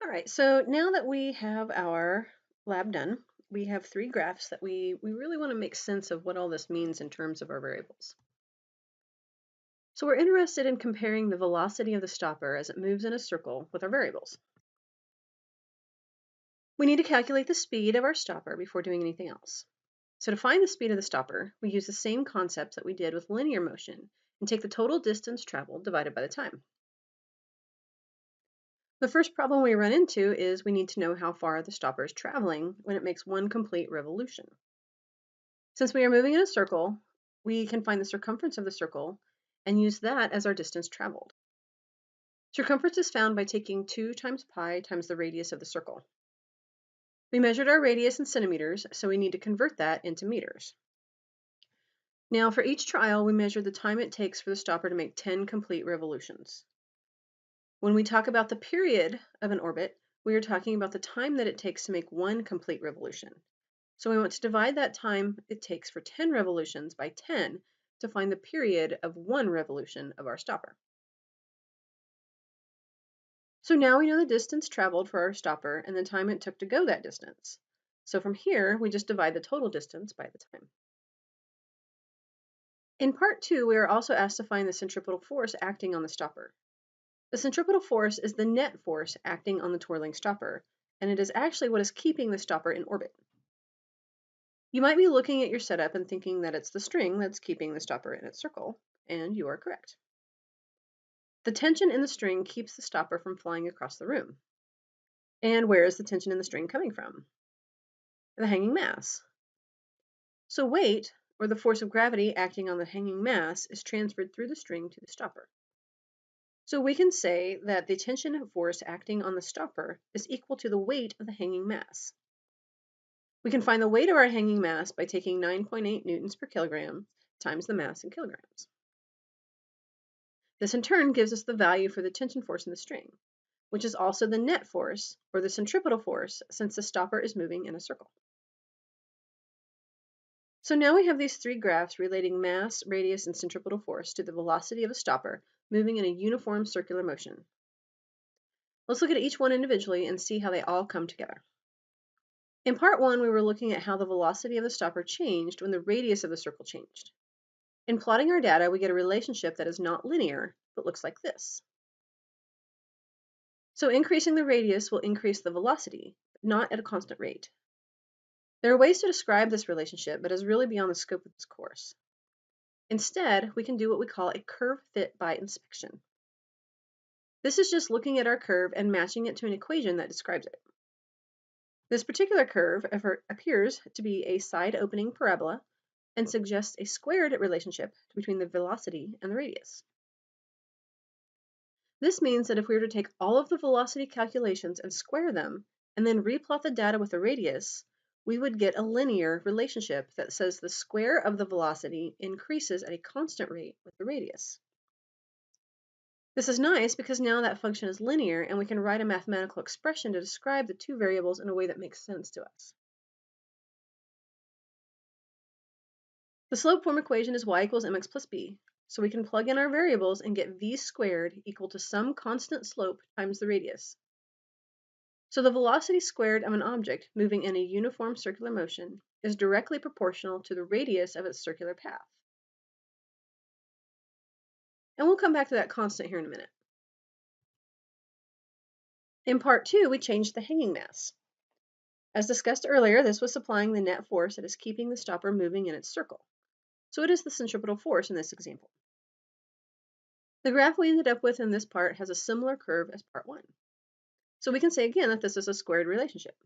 All right, so now that we have our lab done, we have three graphs that we really want to make sense of what all this means in terms of our variables. So we're interested in comparing the velocity of the stopper as it moves in a circle with our variables. We need to calculate the speed of our stopper before doing anything else. So to find the speed of the stopper, we use the same concepts that we did with linear motion and take the total distance traveled divided by the time. The first problem we run into is we need to know how far the stopper is traveling when it makes one complete revolution. Since we are moving in a circle, we can find the circumference of the circle and use that as our distance traveled. Circumference is found by taking 2 times pi times the radius of the circle. We measured our radius in centimeters, so we need to convert that into meters. Now, for each trial, we measured the time it takes for the stopper to make 10 complete revolutions. When we talk about the period of an orbit, we are talking about the time that it takes to make one complete revolution. So we want to divide that time it takes for 10 revolutions by 10 to find the period of one revolution of our stopper. So now we know the distance traveled for our stopper and the time it took to go that distance. So from here, we just divide the total distance by the time. In part 2, we are also asked to find the centripetal force acting on the stopper. The centripetal force is the net force acting on the twirling stopper, and it is actually what is keeping the stopper in orbit. You might be looking at your setup and thinking that it's the string that's keeping the stopper in its circle, and you are correct. The tension in the string keeps the stopper from flying across the room. And where is the tension in the string coming from? The hanging mass. So weight, or the force of gravity acting on the hanging mass, is transferred through the string to the stopper. So we can say that the tension force acting on the stopper is equal to the weight of the hanging mass. We can find the weight of our hanging mass by taking 9.8 newtons per kilogram times the mass in kilograms. This in turn gives us the value for the tension force in the string, which is also the net force, or the centripetal force, since the stopper is moving in a circle. So now we have these three graphs relating mass, radius, and centripetal force to the velocity of a stopper moving in a uniform circular motion. Let's look at each one individually and see how they all come together. In part 1, we were looking at how the velocity of the stopper changed when the radius of the circle changed. In plotting our data, we get a relationship that is not linear, but looks like this. So increasing the radius will increase the velocity, but not at a constant rate. There are ways to describe this relationship, but is really beyond the scope of this course. Instead, we can do what we call a curve fit by inspection. This is just looking at our curve and matching it to an equation that describes it. This particular curve appears to be a side-opening parabola and suggests a squared relationship between the velocity and the radius. This means that if we were to take all of the velocity calculations and square them, and then replot the data with the radius, we would get a linear relationship that says the square of the velocity increases at a constant rate with the radius. This is nice because now that function is linear and we can write a mathematical expression to describe the two variables in a way that makes sense to us. The slope form equation is y equals mx plus b, so we can plug in our variables and get v squared equal to some constant slope times the radius. So the velocity squared of an object moving in a uniform circular motion is directly proportional to the radius of its circular path. And we'll come back to that constant here in a minute. In part 2, we changed the hanging mass. As discussed earlier, this was supplying the net force that is keeping the stopper moving in its circle. So it is the centripetal force in this example. The graph we ended up with in this part has a similar curve as part 1. So we can say again that this is a squared relationship.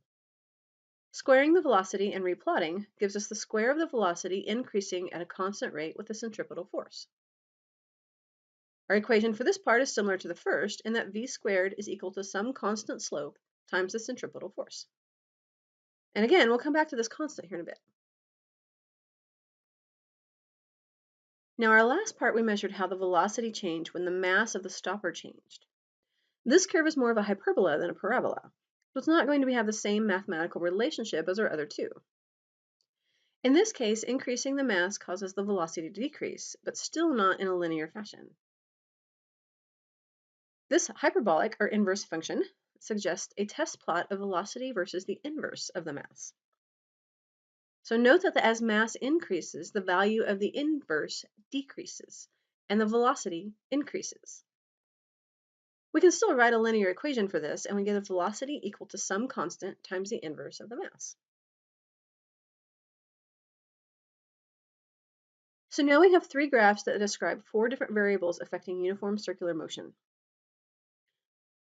Squaring the velocity and replotting gives us the square of the velocity increasing at a constant rate with the centripetal force. Our equation for this part is similar to the first in that v squared is equal to some constant slope times the centripetal force. And again, we'll come back to this constant here in a bit. Now our last part we measured how the velocity changed when the mass of the stopper changed. This curve is more of a hyperbola than a parabola, so it's not going to have the same mathematical relationship as our other two. In this case, increasing the mass causes the velocity to decrease, but still not in a linear fashion. This hyperbolic or inverse function suggests a test plot of velocity versus the inverse of the mass. So note that as mass increases, the value of the inverse decreases, and the velocity increases. We can still write a linear equation for this, and we get a velocity equal to some constant times the inverse of the mass. So now we have three graphs that describe four different variables affecting uniform circular motion.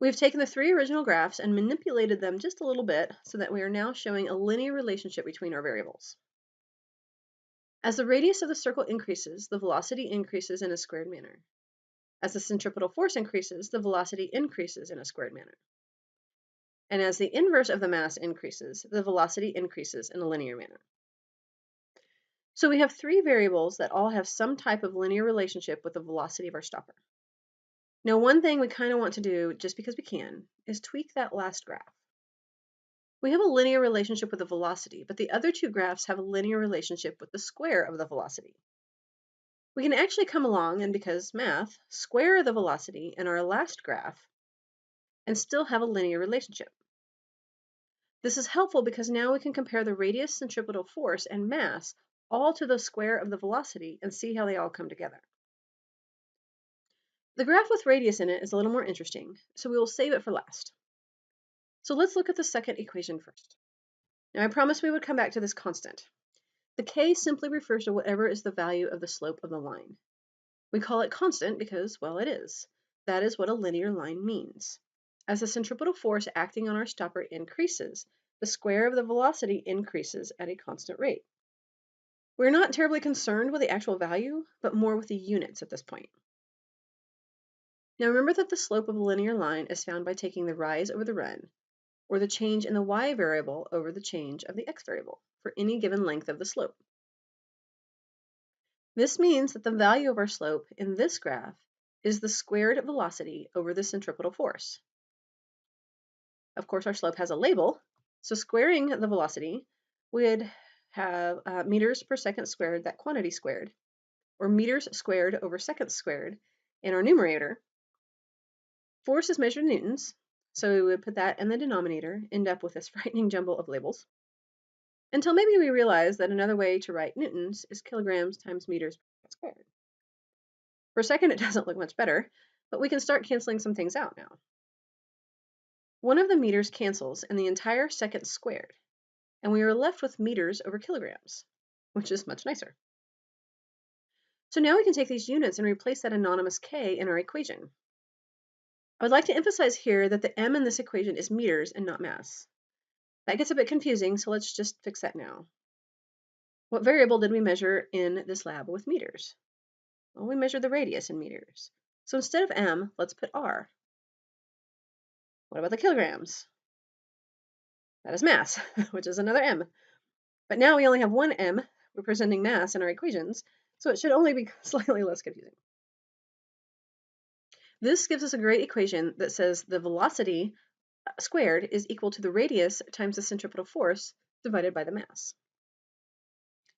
We've taken the three original graphs and manipulated them just a little bit so that we are now showing a linear relationship between our variables. As the radius of the circle increases, the velocity increases in a squared manner. As the centripetal force increases, the velocity increases in a squared manner. And as the inverse of the mass increases, the velocity increases in a linear manner. So we have three variables that all have some type of linear relationship with the velocity of our stopper. Now, one thing we kind of want to do, just because we can, is tweak that last graph. We have a linear relationship with the velocity, but the other two graphs have a linear relationship with the square of the velocity. We can actually come along and, because math, square the velocity in our last graph and still have a linear relationship. This is helpful because now we can compare the radius, centripetal force, and mass all to the square of the velocity and see how they all come together. The graph with radius in it is a little more interesting, so we will save it for last. So let's look at the second equation first. Now I promised we would come back to this constant. The k simply refers to whatever is the value of the slope of the line. We call it constant because, well, it is. That is what a linear line means. As the centripetal force acting on our stopper increases, the square of the velocity increases at a constant rate. We're not terribly concerned with the actual value, but more with the units at this point. Now remember that the slope of a linear line is found by taking the rise over the run, or the change in the y variable over the change of the x variable for any given length of the slope. This means that the value of our slope in this graph is the squared velocity over the centripetal force. Of course, our slope has a label, so squaring the velocity would have meters per second squared, that quantity squared, or meters squared over seconds squared in our numerator. Force is measured in newtons, so we would put that in the denominator, end up with this frightening jumble of labels, until maybe we realize that another way to write newtons is kilograms times meters squared. For a second, it doesn't look much better, but we can start canceling some things out now. One of the meters cancels and the entire second squared, and we are left with meters over kilograms, which is much nicer. So now we can take these units and replace that anonymous k in our equation. I would like to emphasize here that the m in this equation is meters and not mass. That gets a bit confusing, so let's just fix that now. What variable did we measure in this lab with meters? Well, we measured the radius in meters. So instead of m, let's put r. What about the kilograms? That is mass, which is another m. But now we only have one m representing mass in our equations, so it should only be slightly less confusing. This gives us a great equation that says the velocity squared is equal to the radius times the centripetal force divided by the mass.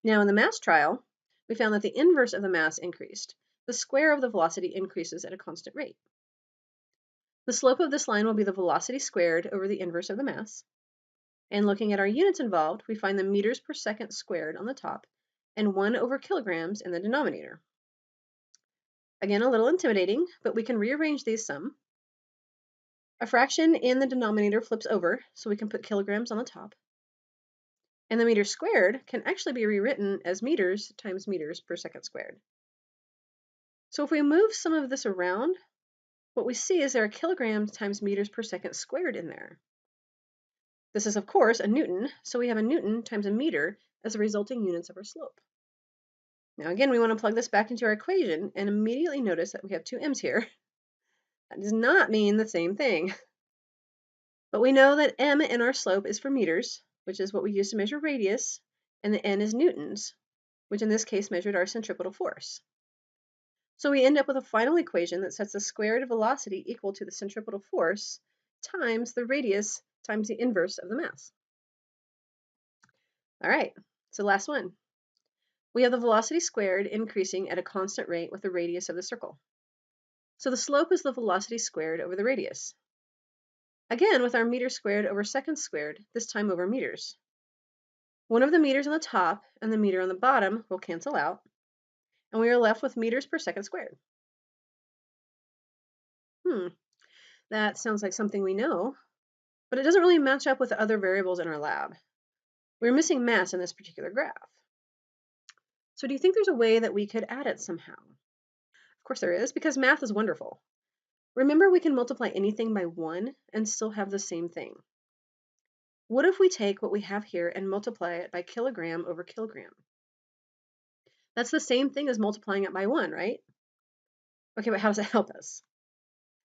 Now in the mass trial, we found that the inverse of the mass increased. The square of the velocity increases at a constant rate. The slope of this line will be the velocity squared over the inverse of the mass. And looking at our units involved, we find the meters per second squared on the top and 1 over kilograms in the denominator. Again, a little intimidating, but we can rearrange these some. A fraction in the denominator flips over, so we can put kilograms on the top. And the meters squared can actually be rewritten as meters times meters per second squared. So if we move some of this around, what we see is there are kilograms times meters per second squared in there. This is, of course, a newton, so we have a newton times a meter as the resulting units of our slope. Now again, we want to plug this back into our equation and immediately notice that we have two m's here. That does not mean the same thing. But we know that m in our slope is for meters, which is what we use to measure radius, and the n is newtons, which in this case measured our centripetal force. So we end up with a final equation that sets the squared velocity equal to the centripetal force times the radius times the inverse of the mass. All right, so last one. We have the velocity squared increasing at a constant rate with the radius of the circle. So the slope is the velocity squared over the radius. Again, with our meters squared over seconds squared, this time over meters. One of the meters on the top and the meter on the bottom will cancel out, and we are left with meters per second squared. That sounds like something we know, but it doesn't really match up with the other variables in our lab. We're missing mass in this particular graph. So do you think there's a way that we could add it somehow? Of course there is, because math is wonderful. Remember, we can multiply anything by 1 and still have the same thing. What if we take what we have here and multiply it by kilogram over kilogram? That's the same thing as multiplying it by 1, right? Okay, but how does that help us?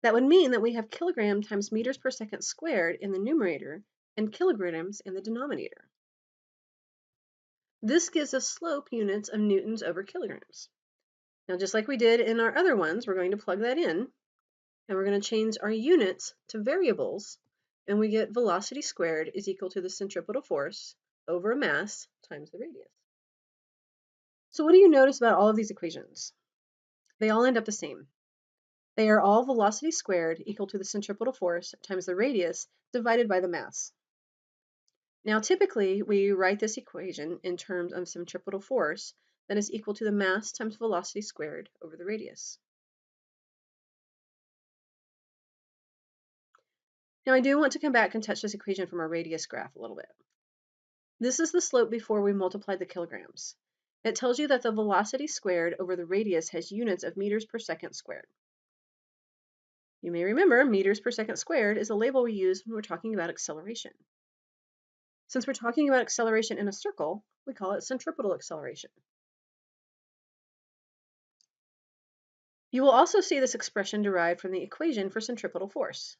That would mean that we have kilogram times meters per second squared in the numerator and kilograms in the denominator. This gives us slope units of newtons over kilograms. Now, just like we did in our other ones, we're going to plug that in, and we're going to change our units to variables, and we get velocity squared is equal to the centripetal force over a mass times the radius. So what do you notice about all of these equations? They all end up the same. They are all velocity squared equal to the centripetal force times the radius divided by the mass. Now, typically, we write this equation in terms of centripetal force that is equal to the mass times velocity squared over the radius. Now, I do want to come back and touch this equation from our radius graph a little bit. This is the slope before we multiplied the kilograms. It tells you that the velocity squared over the radius has units of meters per second squared. You may remember meters per second squared is a label we use when we're talking about acceleration. Since we're talking about acceleration in a circle, we call it centripetal acceleration. You will also see this expression derived from the equation for centripetal force.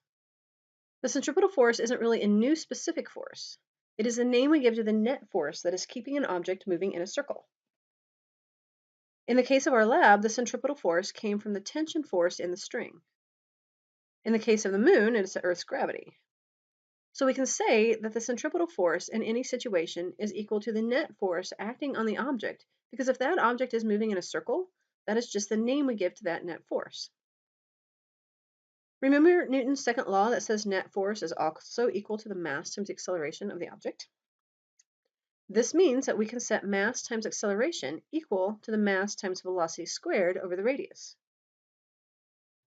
The centripetal force isn't really a new specific force. It is the name we give to the net force that is keeping an object moving in a circle. In the case of our lab, the centripetal force came from the tension force in the string. In the case of the moon, it is the Earth's gravity. So we can say that the centripetal force in any situation is equal to the net force acting on the object, because if that object is moving in a circle, that is just the name we give to that net force. Remember Newton's second law that says net force is also equal to the mass times acceleration of the object? This means that we can set mass times acceleration equal to the mass times velocity squared over the radius.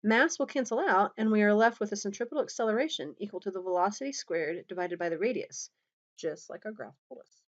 Mass will cancel out, and we are left with a centripetal acceleration equal to the velocity squared divided by the radius, just like our graph told us.